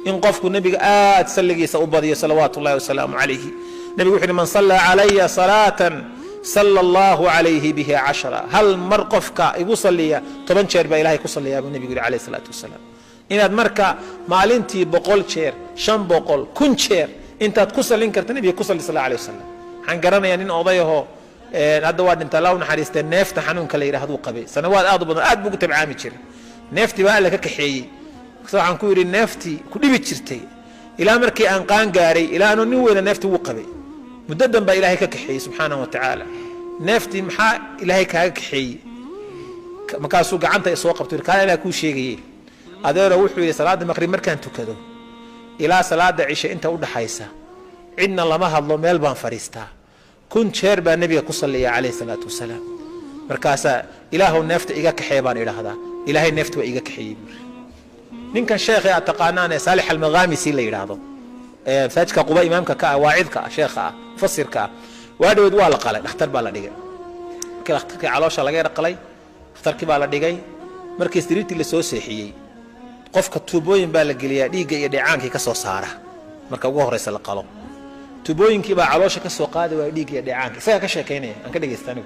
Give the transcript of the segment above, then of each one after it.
إن قفك النبي سلقي سأبضي صلوات الله وسلامه عليه. نبي يقول من صلى علي صلاة صلى الله عليه بها 10. هل مرقفك يصلي طبعا شير بإلهي كصلي يا النبي يقول عليه الصلاة والسلام. إن مركا مالنتي بقول شير شن بقول كن شير أنت تكسل إنك النبي يكسل صلى الله عليه وسلم. حنقرنا يعني إن أضيه هذا واد أنت لو نحرست النفط حنون كلا يرهدو قبي سنوات أضبط أدبوك تبعامي شير نفتي بقى لك كحيي صراحة نقول النفتي كل بيتشرتي إلى مركي أنقان قاري إلى أنه نوي النفتي وقبي مددا بإلهي كحيي سبحانه وتعالى نفتي محا إلهي كحيي مكاسو قعنت إسواق بتقول كان إلى كل شيء هذا روحوا إلى صلاة المغرب مركان تكذو إلى صلاة عشاء أنت ود حيسة عندنا الله ما هالله ميلبان فريستا كنت شرب النبي صلى عليه الصلاة والسلام مركاسا إله النفط إيجا كحيبان إلى هذا إلهي النفط وإيجا كحيب من كان شيخ أعتقانان صالح المغامسي اللي يراضو فاتك قبا إمامك كا واعظك شيخ فسر كا وهذا ودوا لقلا اختار بالا دقي كلا اختار علوش على غير قلي اختار كبالا دقي مركز دريتي اللي سو سيحيي قفك توبوين بالا قليا ديقا يدعانك كسو سارة مركا وهريس لقلو توبوين كبا علوش كسو قادة وديقا يدعانك سيا كشاكيني أنك دقي استانو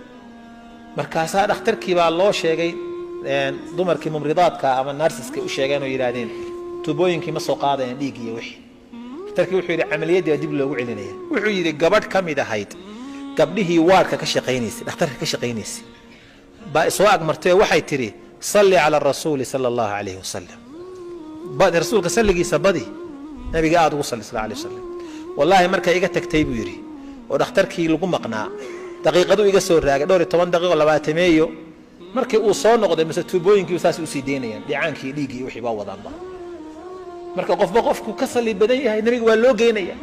مركز هذا اختار كبا الله شيء dumarkii mumridaadka ama narsiska u sheegeen oo yiraahdeen tubooyinkii ma soo qaadayaan dhiig iyo wixii tarkii wuxuu yiri amaliyada dib loogu celinaya wuxuu yiri gabadh kamid ahayd gabdhihii waarka ka shaqeynaysa dhakhtarka ka shaqeynaysa ba soo agmartay waxay tiri salli ala rasuul sallallahu alayhi wasallam baad rasuulka salligiisa badi nabiga aad ugu sallallahu alayhi wasallam wallahi marka iga tagtay buu yiri oo dhakhtarkii lagu maqnaa daqiiqadu iga soo raagay dhowr 10 daqiiqo 20 meeyo markii uu soo noqday mise tuubooyinkii saas u sii deynayaan dhicaankii dhiigii wixii baa wadaanba marka qofku ka sali badan yahay nabiga waa loo geenaya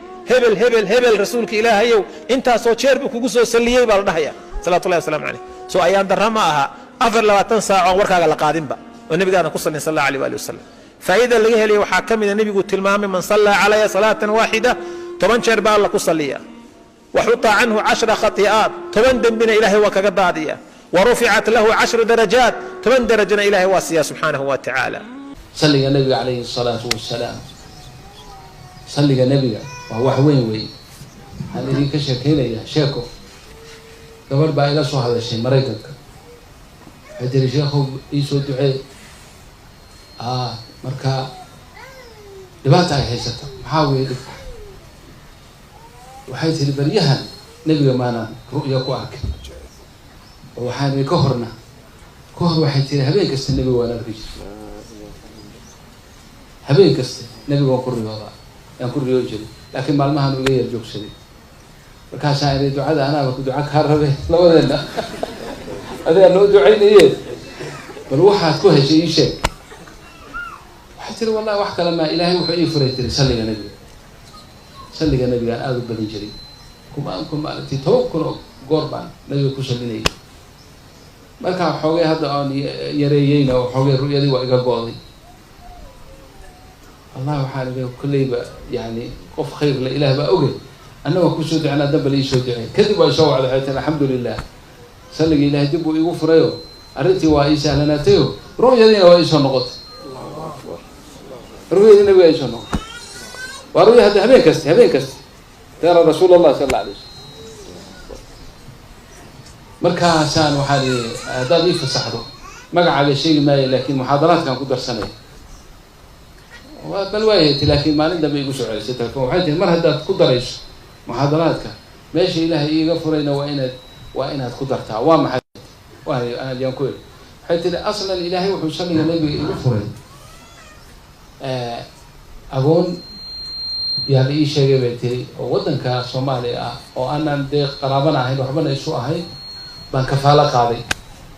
hebel rasuulka ilaahayow inta soo jeer buu kugu soo saliyay baa la dhahaya salaatu alayhi wasallam alayhi soo ayaan darama aha afar 20 saac oo warkaaga la qaadinba oo nabiga ku sallallahu alayhi wasallam faa'ida laga helay waxa kamid ah nabigu tilmaamay man salla alayhi salatan wahida toban jeer baa la ku saliya wa huta anhu 10 khati'at toban dambina ilaahay waa kaga daadiya ورفعت له 10 درجات 8 درجة إلهي واسيا سبحانه وتعالى. صلي النبي عليه الصلاة والسلام صلي النبي وهو حوين وي هل يريك شكيلة يا شيكو قبل بقى إلى صو هذا الشيء مريكك هدري شيخو يسوع دعاء مركا دبعت هاي حيسته محاول وحيث البريهن نبي معنا رؤيا كواك وحامي كهرنا كهر واحد ترى هبين كست النبي ولا رجيج هبين كست النبي وكر رياضة يعني كر رياضة لكن مع المهن وغير جوك سدي وكان سائر دعاء أنا وكنت دعاء كهرباء لا ولا لا هذا إنه دعيني إيه بروحها كوه شيء واحد ترى والله واحد لما إلهي وحي فريت صلي النبي صلي النبي أنا أذب بدي جري كم أنتي توكل قربان نبي كوسليني marka xoogay hadda aan yareeyayna oo xoogay ru'yadii waa iga go'day Allah waxa laga kullayba yani qof khayr la ilaah ba oge annaga ku soo ducana dab la soo ducay kadib waa soo wacday haytan alxamdulillah salliga ilaah dib uu igu furayo arintii waa ay sahlanaateeyo ru'yadiina waa ay soo noqotay Allahu akbar ru'yadiina waa ay soo noqotay waa ru'ya hadda habeen kasta tara rasuulullah sallallahu alayhi wasallam markaasaan waxaa hadaad ii fasaxdo magacaaga sheegi maayo laakiin muxaadaraadkan ku darsanay bal waayahati laakiin maalin dambe igu soo celisay telefoon waxay tihi mar haddaad ku darayso muxaadaraadka meesha ilaahay iiga furayna waa inaad ku dartaa waa maxay ayaan ku iri waxay tihi aslan ilaahay wuxuu salliga nabiga igu furay agoon yaa la ii sheegay bay tiri oo waddanka Soomaaliya ah oo aanan dee qaraabana ahayn waxbana isu ahayn baan kafaala qaaday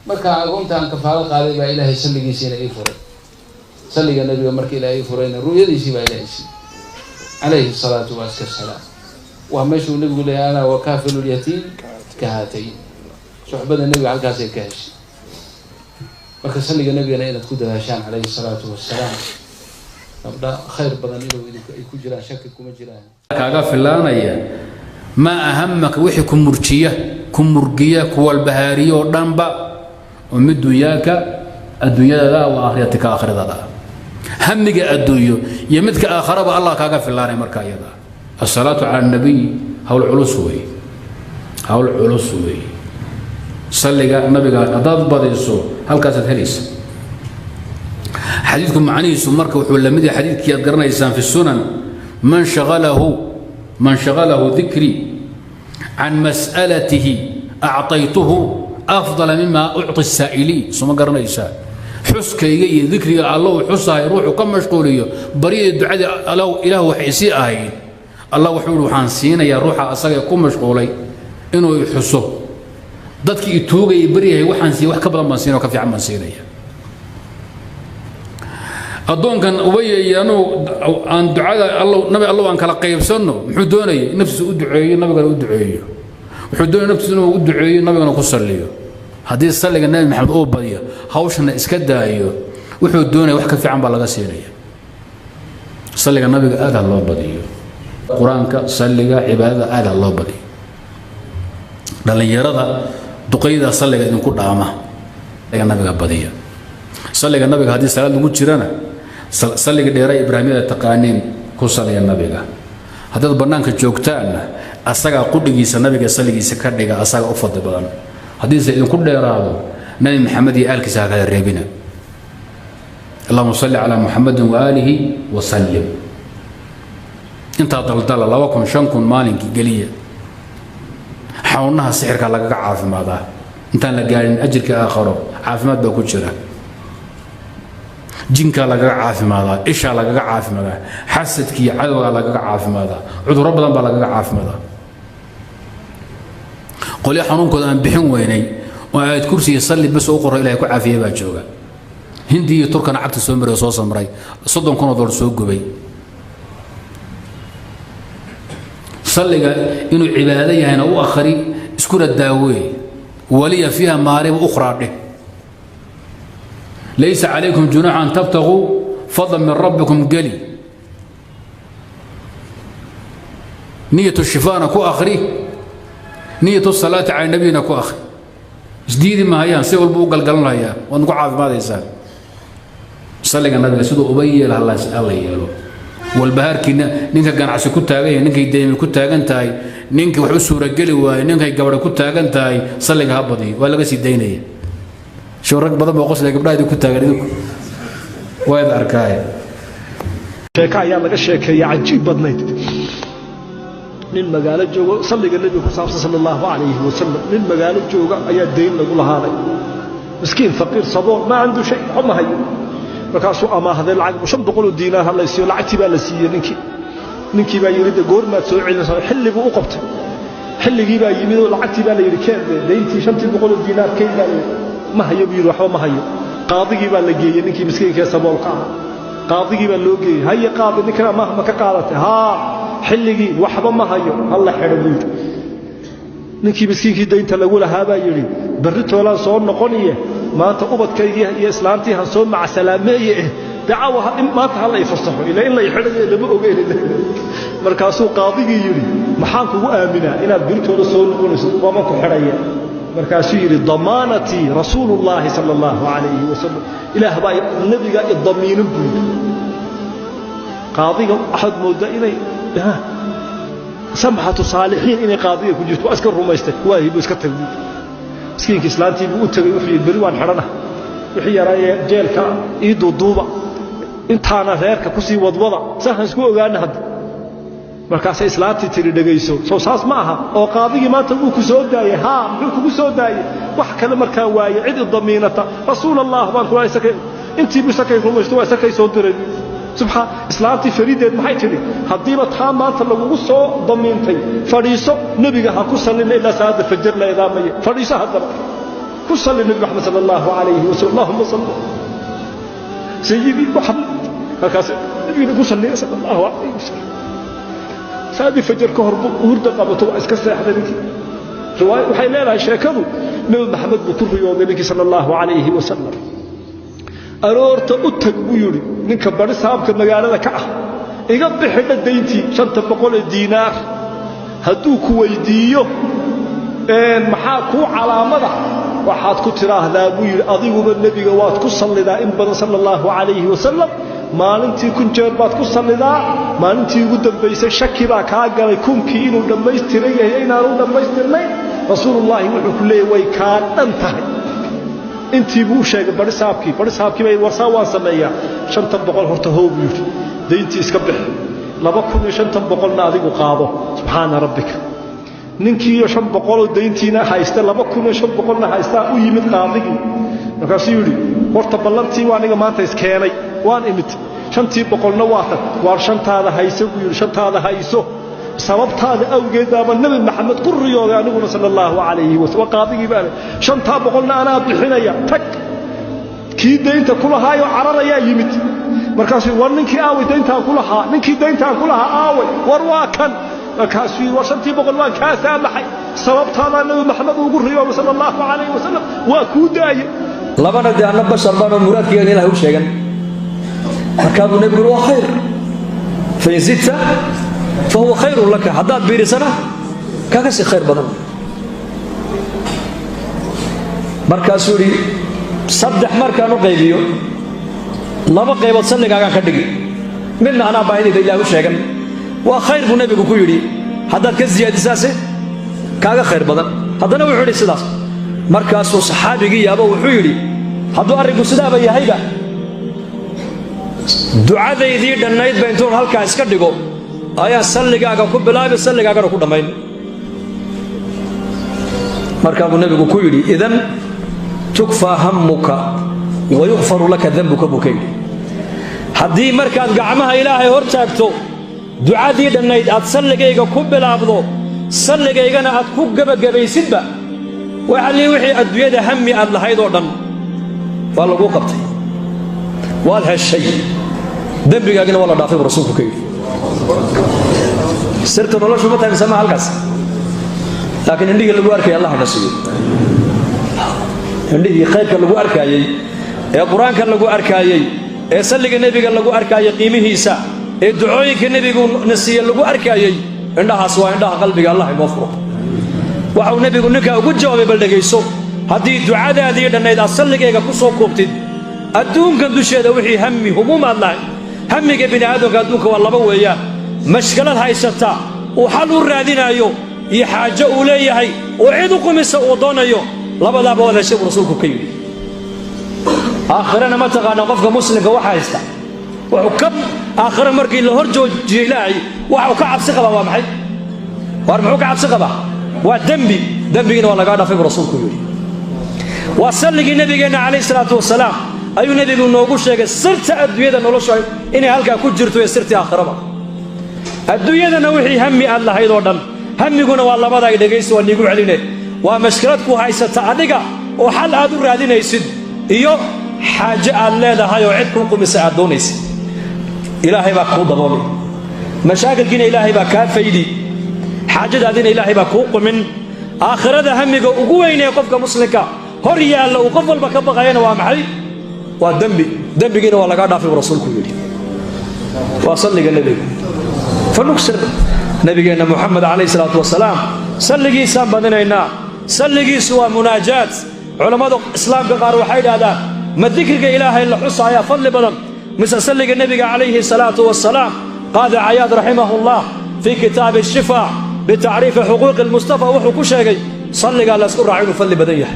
marka agoonta aan kafaala qaaday baa ilaahay salligiisa ii furay salliga nabiga markii ilaahay furayna ru'yadiisa baa ilaahay alayhi salatu wassalam wa mashu nabigu leeyahay ana wa kafilul yatim kahatay suhbada nabiga halkaas ay ka heshay marka salliga nabiga inaad ku dadaashaan alayhi salatu wassalam abda khayr badan inuu ay ku jiraan shaki kuma jiraan kaaga filaanaya ما أهمك وحي كمرجية كوالبهارية ودنبا ومد دنياك الدنيا ذا وآخرتك آخر ذا همك أدويو يمدك آخر الله كاغا في الله مركا يدا الصلاة على النبي هو العلوسوي هو العلوسوي صلي النبي قال أضاف بديسو هل كاسد هليس حديثكم معني سمرك وحول مدي حديث كي أذكرنا إنسان في السنن من شغله ذكري عن مسألته أعطيته أفضل مما أعطي السائلين ثم قرنا إنسان حسك يجي ذكري الله حسها يروح وكم مشغولية بريء الدعاء إله وحيسي آهين الله وحوله حانسين يا روح أصلا يكون مشغولي إنه يحسه ضدك يتوجي بريه وحانسي وحكبر منسينه وكفي عم منسينه أظن كان أبي أنه عن دعاء الله نبي الله عن كلا قيب سنه محدوني نفسه أدعي النبي قال أدعي محدوني نفسه أدعي النبي قال قصر ليه هذه الصلاة النبي محمد أوبية هاوشنا إسكده أيه وحدوني وحكي في عم بلغ سيرية صلى النبي قال الله بديه القرآن صلى عبادة قال الله بديه لأن يرى دقيقة صلى إن كل عامة النبي قال بديه صلى النبي هذه الصلاة المجرنا صلى ديراي إبراهيمية التقانين كوصلي النبي هذا البرنامج جوكتان أسرع قديس النبي صلى سكرني أسرع أفضل بدن حديث إن كل يراه نبي محمد آل كساك الربنا اللهم صل على محمد وآله وسلم أنت ضل الله وكم شنكم مالك قليل حاولناها السحر كلا عارف ماذا أنت لقارن أجرك آخره عافمات بكتشره جنك لقى عافي ماذا إيش لقى عافي ماذا حسدك عدو لقى عافي ماذا عدو ربنا لقى عافي ماذا قل يا حنونكم أن بحين ويني وآية كرسي يصلي بس أقرأ إلى يكون عافية باجوغا هندي تركنا عبد السمر وصوص مري صدق كنا دور سوق بي صلي إنه عبادية هنا وآخري اسكور الداوي ولي فيها مارب أخرى له ليس عليكم جناح أن تبتغوا فضلا من ربكم قلي نية الشفاء كو أخري نية الصلاة على نبينا كو أخري جديد ما هي سوى البوق القلنا هي ونقع في ماذا يسال صلى النبي سيدو أبي الله يالو والبهار كنا نينك كان عسى كنت هاي نينك يدين كنت هاي نينك وحسوا رجلي ونينك قبل كنت هاي صلى هابدي ولا بس يديني شو رك بدل ما قصدي قبل هذه كنت أقول وايد أركاية شيكا يا لك الشيكا يا عجيب بدنيت من مقالة جوجا صلى النبي صلى الله عليه وسلم من مقالة جوجا أي الدين نقول هذا مسكين فقير صبور ما عنده شيء هم هي مركاسو أما هذا العقد وشم بقولوا الدينار هلا يصير لعتي بالسية نكي با يريد جور ما تسوي على حل بوقفت حل جيبا يمين لعتي باليركان دينتي شمتي بقولوا الدينار كي ما هي بيرو حوا ما هي قاضي جيبا لجيه نكي مسكين كسبوا القاضي قاضي جيبا لوجي هي قاضي نكرا ما كقالت ها حلقي وحبا ما هي الله حربيت نكي مسكين كي دينت لولا هذا يري بريت ولا صور نقوليه ما أنت أبد كي يا إسلامتي هنصوم مع سلامية دعوها ما تهلا يفصحوا إلا إلا يحرق لما أقول مركاسو قاضي يري محاكو آمنا إن بريت ولا صور نقول وما كحرية مركاسو يري ضمانتي رسول الله صلى الله عليه وسلم إلى هباي النبي قال الضمين بود قاضي أحد مودة إلي سمحة صالحين إني قاضي كنت وأسكر رميستك واهي بسكتر مسكينك إسلامتي بأوتغي وحي البروان حرنا وحي راي جيلك إيدو الضوبة انتانا غيرك كسي وضوضة سهل سكو أغانا هد مركاس إسلامتي تري دقيسو سو ساس معها أو قاضي ما تبوك سود داي ها ملوك سود داي وحكا لمركا واي عد الضمينة رسول الله وانكو واي سكي انتي بسكي رميستو واي سكي سود دري سبحان إسلامتي فريدة محي تري هديبة تام ما تلقوا سو ضمينتي فريسو نبيها كسل إلا سعد فجر لا إدامية فريسو هذا كسل النبي محمد صلى الله عليه وسلم اللهم صل سيدي محمد هكذا نبي كسل صلى الله عليه وسلم سعد فجر كهرب ورد قبته اسكسر حدث رواية وحي لا شاكبه نبي محمد بكر يوم صلى الله عليه وسلم أرورت أتق بيوري نك بري صاحبك مقالة كأ إيجا بحدة دينتي شنت بقول الدينار هدوك ويديو إن محاكو على مدى وحاد كتراه ذا بيوري أضيب بالنبي قوات كصل دائم صلى الله عليه وسلم maalintii 1000 jeer baad ku sallidaa maalintii ugu dambaysay shaki baa kaa galay kunkii inuu dhammaystiran yahay inaanu dhammaystirnayn rasuulullaahi wuxuu ku leeyahay way kaa dhan tahay intii buu sheegay barisaabkii bay warsaa waan sameeyaa 500 horta hoob yiri deyntii iska bixi 2500 na adigu qaado subxaana rabbika ninkii 500 deyntiina haysta 2500 na haysta u yimid qaadigii markaasuu yiri horta ballantii waa aniga maanta iskeenay waan imid 500 na waatan waar shantaada hayso uu yiri shantaada hayso sababtaada awgeedaaba nabi maxamed qurriyooda aniguna sallallahu alayhi wa sallam qaadigii baa 500 na ana bixinaya tag kii deynta kula haayo cararaya yimid markaasuu war ninkii aaway deynta kula haa ninkii deynta kula haa aaway war waa kan markaasuu war 500 waan ka saamaxay sababtaada nabi maxamed ugu riyo sallallahu alayhi wa sallam waa ku daayay labana deena bashar baa muraadkiisa ilaahay u sheegan markaasuu nabigu waa khayr fayzita فهو خير لك حداد بيرسنا كاكسي خير بدن marka suuri saddex markaan u qaybiyo laba qaybood salligaaga ka dhigi midna ana baahida ilaahay u sheegan waa khayr buu nabigu ku yiri hadaad ka ziyaadisaase kaaga khayr badan hadana wuxuu yiri sidaas markaas uu saxaabigi yaabo wuxuu yiri haduu arinku sidaaba yahayba ducadeedii dhanayd ba intuu halka iska dhigo ayaa salligaaga ku bilaabay salligaagana ku dhameyn marka uu nabigu ku yiri idan tukfa hammuka wa yughfaru laka dhanbuka bukay hadii markaad gacmaha ilaahay hor taagto ducadii dhanayd aad salligayga ku bilaabdo salligaygana aad ku gabagabaysidba waxa wixii adduunyada hammi aad lahayd oo dhan waa lagu qabtay waad heshay dhanbigaagina wala dhaafay rasuulku kay sirta noloshu ma tahay sama halkaas laakiin indhiga lagu arkay Allah nasiyo indhiga khayrka lagu arkayay ee quraanka lagu arkayay ee salliga nabiga lagu arkayay qiimihiisa ee ducooyinka nabigu nasiyo lagu arkayay indhahaas waa indhaha qalbiga Allah inoo furo waxa nabigu ninka ugu jawaabay bal dhageyso hadii ducadaadii dhanayd salligayga ku soo koobtid adduunka dusheeda wixii hammi humumaad lahayd hammiga bini aadamka adduunka waa laba weeyaan mashkalad haysata oo xal u raadinayo iyo xaajo uu leeyahay oo cid u qumisa uu doonayo labadaaba wada shay rasuulku ka yiri aakhirana ma taqaana qofka muslimka waxa haysta wuxuu ka aakhira markii la hor joojiyo ilaahay waxa ka cabsi qaba waa maxay war muxuu ka cabsi qaba waa dambigina waa laga dhaafay rasuulku yiri waa salligii nabigeena kaleey salaatu wasalaam ayuu nabigu noogu sheegay sirta adduunyada nolosha inay halka ku jirto ee sirta aakhirada adduunyadana wixii hammi aad lahayd oo dhan hammiguna waa labada ay dhageyso waa nigu celinay waa mashkalad ku haysata adiga oo xal aad u raadinaysid iyo xaaje aad leedahay oo cid ku qumisa aad doonaysid ilaahay baa ku daboolay mashaakilkiina ilaahay baa ka faydi xaajadaadina ilaahay baa ku qumin aakhirada hammiga ugu weyn ee qofka muslimka hor yaalla oo qof walba ka baqayna waa maxay waa dambigiina waa laga dhaafay rasuulku yiri waa salliga nabiga فنكسر نبينا محمد عليه الصلاة والسلام سلقي سام بدنينا سلقي سوى مناجات علماء الإسلام بقار وحيد هذا ما ذكرك إله إلا حصى يا فضل بدن مثل سلق النبي عليه الصلاة والسلام قال عياد رحمه الله في كتاب الشفاء بتعريف حقوق المصطفى وحقوق شيء صلق على سكر عين فضل بدنيه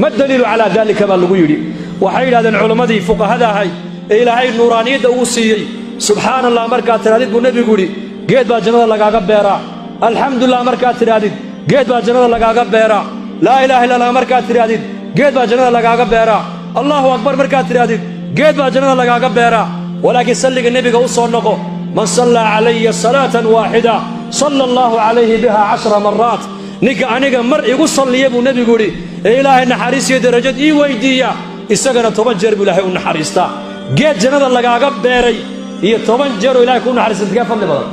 ما الدليل على ذلك ما الغيري وحيد هذا العلماء فوق هذا هاي إلهي النورانية دوسي سبحان الله مركات تراديد بو نبي غوري geed baa jannada lagaaga beera alxamdulillah markaad tiraadid geed baa jannada lagaaga beera la ilaha illa allah markaad tiraadid geed baa jannada lagaaga beera allahu akbar markaad tiraadid geed baa jannada lagaaga beera walaakin salliga nabiga u soo noqo man salla alayya salatan waahida sallallahu alayhi biha 10 marrat ninka aniga mar igu salliya buu nabigu yiri ilaahay naxariisiyo darajad ii weydiiya isagana 10 jeer buu ilaahay u naxariista geed jannada lagaaga beeray iyo 10 jeer ilaahay ku naxariista ka fadli badan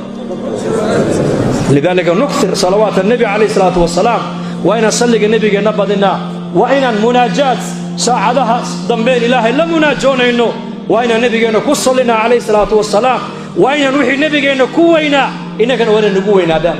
لذلك نكثر صلوات النبي عليه الصلاة والسلام وإن صلي النبي نبضنا وإن المناجات ساعدها ضمبين إله لا مناجون إنه وإن النبي كصلنا عليه الصلاة والسلام وإن نوحي النبي كوينا إنك نوري نقوينا ده